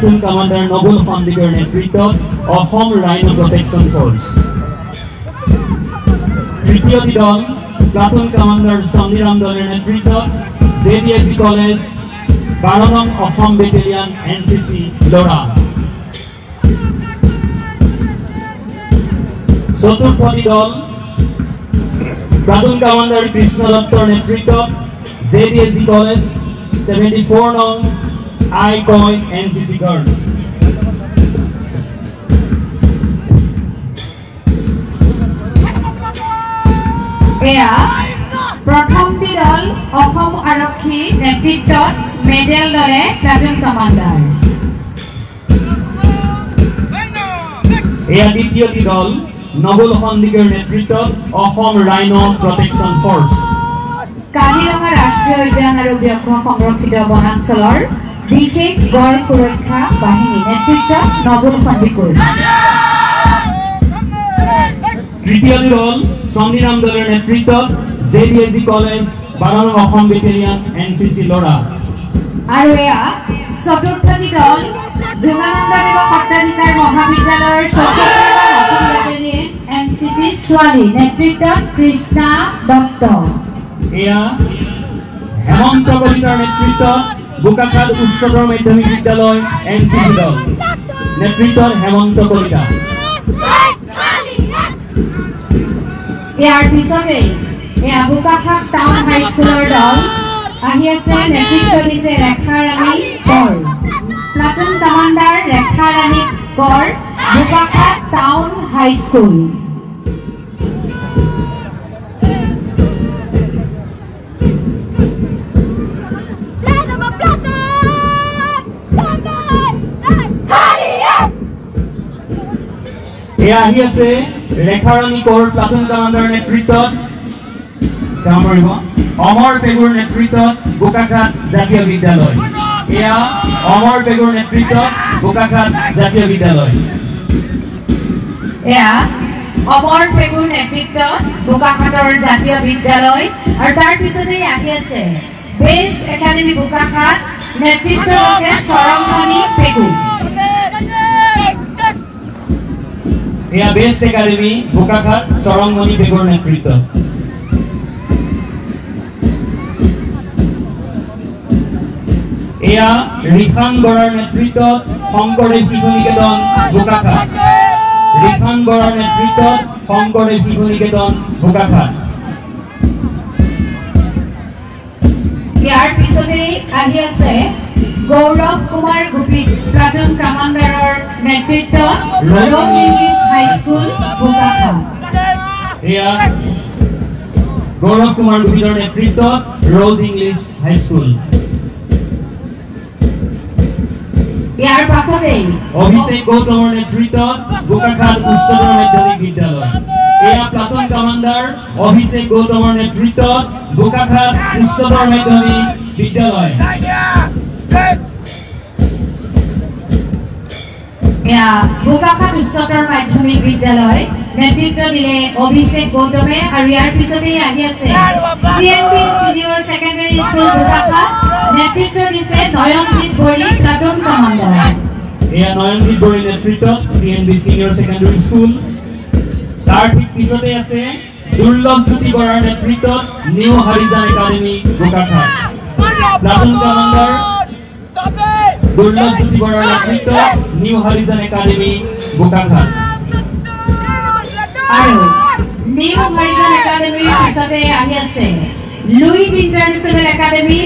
Platoon commander নবুল সন্দিকৰ নেতৃত্বত Assam rhino protection force. তৃতীয়টি দল প্লাটুন কমান্ডাৰ চন্দিৰাম দলেৰ নেতৃত্বত JDSG কলেজ 12 নং অসম বেটেলিয়ান NCC লৰা। চতুৰ্থটি দল প্লাটুন কমান্ডাৰ কৃষ্ণ দত্তৰ নেতৃত্বত JDSG কলেজ 74 নং I-Coy NCC গাৰ্লস। প্ৰথমটি দল অসম আৰক্ষী নেতৃত্বত মেডেল দলে প্লাটুন কমান্ডাৰ। দ্বিতীয়টি দল নবুল সন্দিকৰ নেতৃত্বত Assam rhino protection force. Kaziranga ৰাষ্ট্ৰীয় উদ্যান আৰু ব্যাঘ্ৰ সংৰক্ষিত বনাঞ্চলৰ বিশেষ গড় সুৰক্ষা বাহিনী নেতৃত্বত নবুল সন্দিকৈ। তৃতীয়টি দল চন্দিৰাম দলেৰ নেতৃত্বত JDSG কলেজ 12 নং অসম বেটেলিয়ান NCC লৰা। আৰু চতুৰ্থটি দল যোগানন্দ দেৱ সত্ৰাধিকাৰ মহাবিদ্যালয়ৰ 74 নং অসম বেটেলিয়ান NCC ছোৱালী নেতৃত্বত কৃষ্ণা দত্ত। হেমন্ত কলিতাৰ নেতৃত্বত বোকাখাত উচ্চতৰ মাধ্যমিক বিদ্যালয় NCC দল নেতৃত্বত হেমন্ত কলিতা। ইয়াৰ পিছতে বোকাখাত টাউন হাইস্কুলৰ দল আহি আছে, নেতৃত্ব দিছে ৰেখা ৰাণী কৰ। প্লাটুন কমান্ডাৰ ৰেখা ৰাণী কৰ, বোকাখাত টাউন হাইস্কুল। আহি আছে ৰেখা ৰাণী কৰ প্লাটুন কমান্ডাৰ নেতৃত্বত অমৰ পেগুৰ নেতৃত্বত বোকাখাত জাতীয় বিদ্যালয়। অমৰ পেগুৰ নেতৃত্বত বোকাখাত জাতীয় বিদ্যালয়। অমৰ পেগুৰ নেতৃত্বত বোকাখাতৰ জাতীয় বিদ্যালয়। আৰু তাৰ পিছতে আহি আছে বেষ্ট একাডেমি বোকাখাত, নেতৃত্ব আছে চৰংমণি পেগু। বেষ্ট একাডেমি বোকাখাত চৰংমণি পেগুৰ নেতৃত্বত। ৰিফান বৰাৰ নেতৃত্বত শংকৰদেৱ শিশু নিকেতন বোকাখাত। ৰিফান বৰাৰ নেতৃত্বত শংকৰদেৱ শিশু নিকেতন বোকাখাত। ইয়াৰ পিছতে আহি আছে গৌৰৱ কুমাৰ গোপী প্লাটুন কমান্ডাৰৰ নেতৃত্বত ৰ'ড ইংলিছ হাইস্কুল বোকাখাত। গৌৰৱ কুমাৰ গোপীৰ নেতৃত্বত ৰ'ড ইংলিছ হাইস্কুল। ইয়াৰ পাছতে অভিষেক গৌতমৰ নেতৃত্বত বোকাখাত উচ্চতৰ মাধ্যমিক বিদ্যালয়। প্লাটুন কমান্ডাৰ অভিষেক গৌতমৰ নেতৃত্বত বোকাখাত উচ্চতৰ মাধ্যমিক বিদ্যালয়। বোকাখাত উচ্চতৰ মাধ্যমিক বিদ্যালয় নেতৃত্ব দিলে অভিষেক গৌতমে। আৰু ইয়াৰ পিছতে আহি আছে CNB senior secondary school Bokakhat, নেতৃত্ব দিছে নয়নজিৎ বড়ি প্লাটুন কমান্ডাৰ। নয়নজিৎ বড়িৰ নেতৃত্বত CNB সিনিয়ৰ সেকেন্ডাৰি স্কুল। তাৰ ঠিক পিছতে আছে দুৰ্লভ জ্যোতি বৰাৰ নেতৃত্বত new Harijan academy Bokakhat. Platoon commander দুৰ্লভ জ্যোতি বৰাৰ নেতৃত্বত নিউ হৰিজন একাডেমি বোকাখাত। আৰু নিউ হৰিজন একাডেমিৰ পিছতে আহি আছে লুইট ইন্টাৰনেশ্যনেল একাডেমি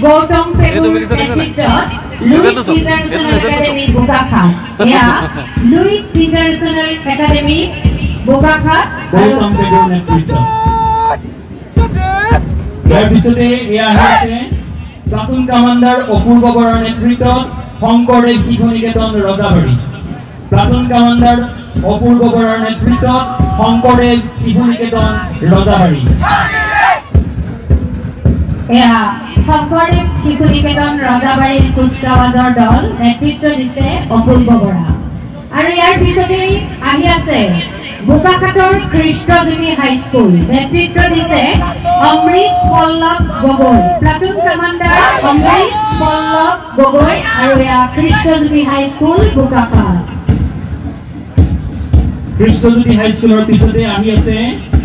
গৌতম পেগুৰ নেতৃত্বত Luit international academy Bokakhat. Luit international academy Bokakhat Gautam পেগুৰ নেতৃত্ব। ইয়াৰ পিছতে আহি আছে প্লাটুন কমান্ডাৰ অপূৰ্ব বৰাৰ নেতৃত্বত শংকৰদেৱ শিশু নিকেতন ৰজাবাৰী। প্লাটুন কমান্ডাৰ অপূৰ্ব বৰাৰ নেতৃত্বত শংকৰদেৱ শিশু নিকেতন ৰজাবাৰী। শংকৰদেৱ শিশু নিকেতন ৰজাবাৰীৰ কুচকাৱাজৰ দল, নেতৃত্ব দিছে অপূৰ্ব বৰা। আৰু ইয়াৰ পিছতে আহি আছে বোকাখাটৰ কৃষ্ণজ্যোতি হাইস্কুল নেতৃত্ব দিছে অমৃশ পল্লৱ গগৈ প্লাটুন কমাণ্ডাৰ অমৃশ পল্লৱ গগৈ আৰু এয়া কৃষ্ণজ্যোতি হাইস্কুল বোকাখাট কৃষ্ণজ্যোতি হাইস্কুলৰ পিছতে আহি আছে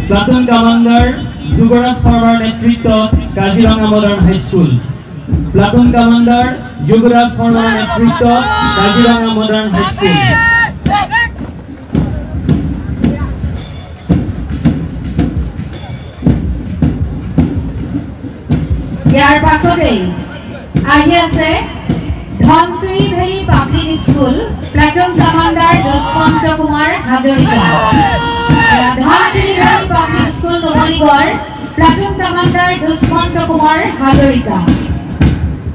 প্লাটুন কমাণ্ডাৰ যুৱৰাজ শৰ্মাৰ নেতৃত্বত Kaziranga modern high school platoon commander Yuvraj শৰ্মাৰ নেতৃত্বত কাজিৰঙা মডাৰ্ণ হাইস্কুল ইয়াৰ পাছতে আহি আছে Dhansiri valley public school platoon commander Dushmanta Kumar Hazarika Dhansiri valley public school Numaligarh platoon commander Dushmanta Kumar Hazarika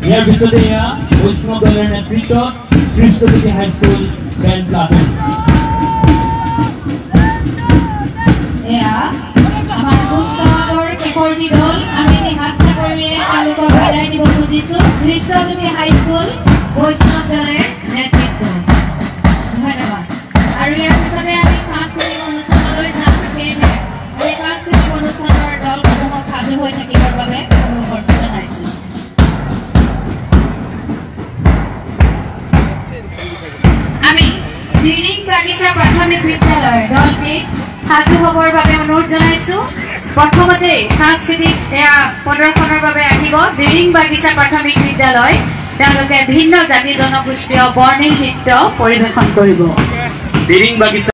ইয়াৰ পিছতে এয়া বৈষ্ণৱ দলৰ নেতৃত্বত কৃষ্ণজ্যোতি হাইস্কুল বেণ্ড প্লাটুন এয়া আমাৰ পুষ্পাগৰ কেশৰী দল আমি হাত চাপৰিৰে তেওঁলোকক বিদায় দিব খুজিছো কৃষ্ণজ্যোতি হাইস্কুল বৈষ্ণৱ দলৰ নেতৃত্ব ধন্যবাদ আৰু ইয়াৰ পিছতে আমি সাংস্কৃতিক অনুষ্ঠানলৈ যাম সেয়েহে এই সাংস্কৃতিক অনুষ্ঠানৰ দলসমূহক সাজু হৈ থাকিবৰ বাবে অনুৰোধ জনাইছো আমি দিৰিং বাগিচা প্ৰাথমিক বিদ্যালয়ৰ দলটিক সাজু হ'বৰ বাবে অনুৰোধ জনাইছো প্ৰথমতে সাংস্কৃতিক এয়া প্ৰদৰ্শনৰ বাবে আহিব দিৰিং বাগিচা প্ৰাথমিক বিদ্যালয় তেওঁলোকে ভিন্ন জাতি জনগোষ্ঠীয় বৰ্ণিল নৃত্য পৰিৱেশন কৰিব দিৰিং বাগিচা